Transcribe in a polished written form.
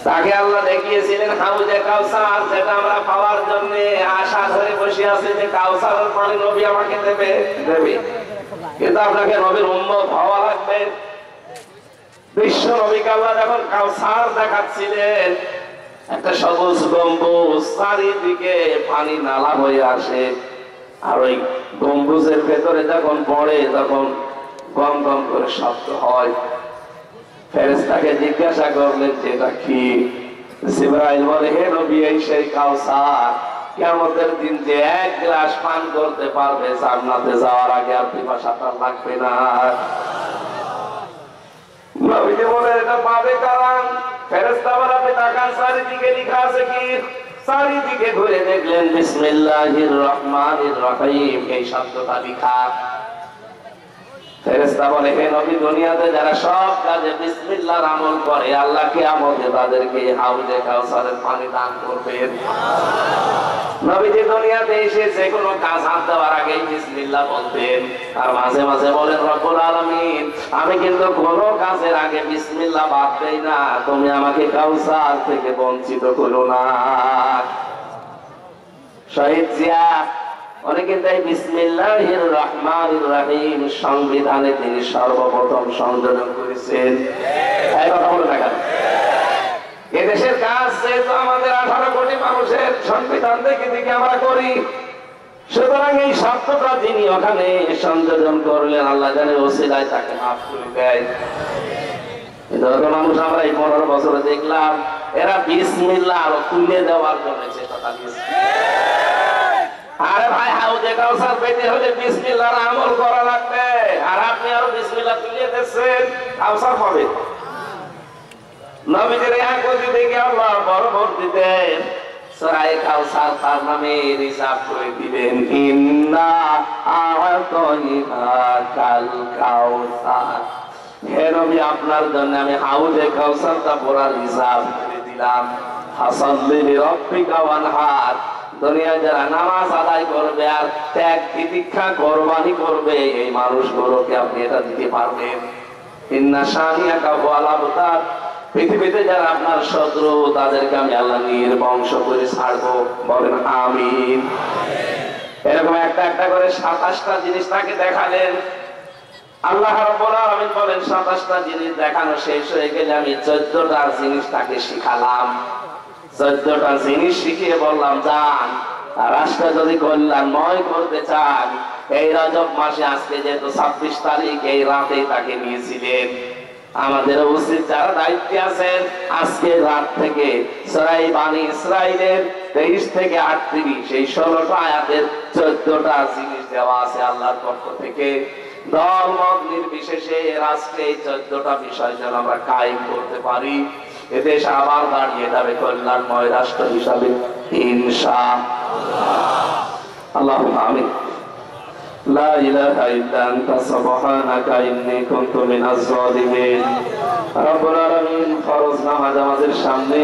তাকে আল্লাহ দেখিয়েছিলেন হাউজে কাউসার, যেটা আমরা পাওয়ার জন্য আশা ধরে বসে আছি যে কাউসারের পানি নবী আমাকে দেবে। কিন্তু আপনাকে নবীর উম্মত হওয়া লাগবে। বিশ্ব নবীকে আল্লাহ যখন কাউসার দেখাচ্ছিলেন, একটা সবুজ গম্বুজ, চারিদিকে পানি নালা হয়ে আসে, আর ওই গম্বুজের ভেতরে যখন পড়ে তখন গম গম করে শব্দ হয়। ফেরেশতাকে জিজ্ঞাসা করলেন যে এটা কি? জিবরাইল বলে, হে নবী, এই সেই কাউসার। কিয়ামতের দিন যে এক গ্লাস পান করতে পারবে জান্নাতে যাওয়ার আগে আর পিপাসা তার লাগবে না। নবীজি বলে, এটা পাবে কারা? ফেরেশতা বলে, আপনি তাকান, চারিদিকে লেখা আছে কি? চারিদিকে ঘুরে দেখলেন বিসমিল্লাহির রহমানির রহিম, এই শব্দটা লেখা। ফেরেশতা বলে, হে নবী, দুনিয়াতে যারা সব কাজে বিসমিল্লাহর আমল করে, আল্লাহ কিয়ামতে তাদেরকে হাউজে কাউসারের পানি দান করবেন। নবীজি দুনিয়াতে এসে যে কোনো কাজ হাত দেওয়ার আগে বিসমিল্লাহ বলতেন, আর মাঝে মাঝে বলেন, রব্বুল আলামিন, আমি কিন্তু কোনো কাজের আগে বিসমিল্লাহ বাদ দেই না, তুমি আমাকে কাউসার থেকে বঞ্চিত করো না। শহীদ জিয়া অনেকে তাই বিসমিল্লাহির রহমানির রহিম সংবিধানে তিনি সর্বপ্রথম সংযোজন করেছেন। এই কথা বলে দেখা, এদেশের কাজ যেহেতু আমাদের 18 কোটি মানুষের সংবিধান থেকে থেকে আমরা করি, সুতরাং এই শব্দটা যিনি ওখানে সংযোজন করলেন, আল্লাহ জানে ওসিলায় তাকে মাফ করে দেয়। কিন্তু মানুষ আমরা এই 15 বছরে দেখলাম এরা বিসমিল্লাহ আরো তুলে দেওয়ার জন্য চেষ্টা চালিয়েছে। আরে ভাই, হাউজে কাউসার পেতে হলে বিসমিল্লাহর আমল করা লাগবে, আর আপনি আরো বিসমিল্লাহ তুলে দিচ্ছেন, কাউসার হবে। নবীজির এক গতি থেকে আল্লাহ পরবর্তী দেন সূরা কাউসার তার নামে রিজার্ভ করে দিলেন, ইন্না আ'তাইনাকাল কাউসার। হে নবী, আপনার জন্য আমি হাউজে কাউসারটা পুরা রিজার্ভ করে দিলাম। ফাসাল্লি লিরাব্বিকা ওয়ানহার। দুনিয়ায় যারা নামাজ আদায় করবে আর ত্যাগ তিতিক্ষা কোরবানি করবে, এই মানুষগুলোকে আপনি এটা দিতে পারবেন। ইন্না শানিয়াকা হুয়াল আবতার। পৃথিবীতে যারা আপনার শত্রু, তাদেরকে আমি আল্লাহ নির্বংশ করে ছাড়বো। বলেন আমিন। এরকম একটা একটা করে 27টা জিনিস তাকে দেখালেন। আল্লাহ রাব্বুল আলামিন বলেন, 27টা জিনিস দেখানো শেষ হয়ে গেলে আমি 14টা জিনিস তাকে শিখালাম। 14টা জিনিস শিখিয়ে বললাম, যান রাষ্ট্র যদি কল্যাণময় করতে চান, এই রজব মাসে আজকে যেহেতু 26 তারিখ, এই রাতে তাকে নিয়েছিলেন। আমাদের উচিত যারা দায়িত্বে আছেন, আজকে রাত থেকে সূরা বানী ইসরাঈলের 23 থেকে 38 এই 16টা আয়াতের 14টা জিনিস দেওয়া আছে আল্লাহর পক্ষ থেকে। দল মত নির্বিশেষে রাষ্ট্রে এই 14টা বিষয় যেন আমরা কায়েম করতে পারি, এদেশ আবার দাঁড়িয়ে যাবে কল্যাণময় রাষ্ট্র হিসাবে ইনশাআল্লাহ। আল্লাহুম্মা আমিন। লা ইলাহা ইল্লা আনতা সুবহানাকা ইন্নী কুনতু মিনাজ জালিমিন। রব্বুল আলামিন ফরজ নামাজ আমাদের সামনে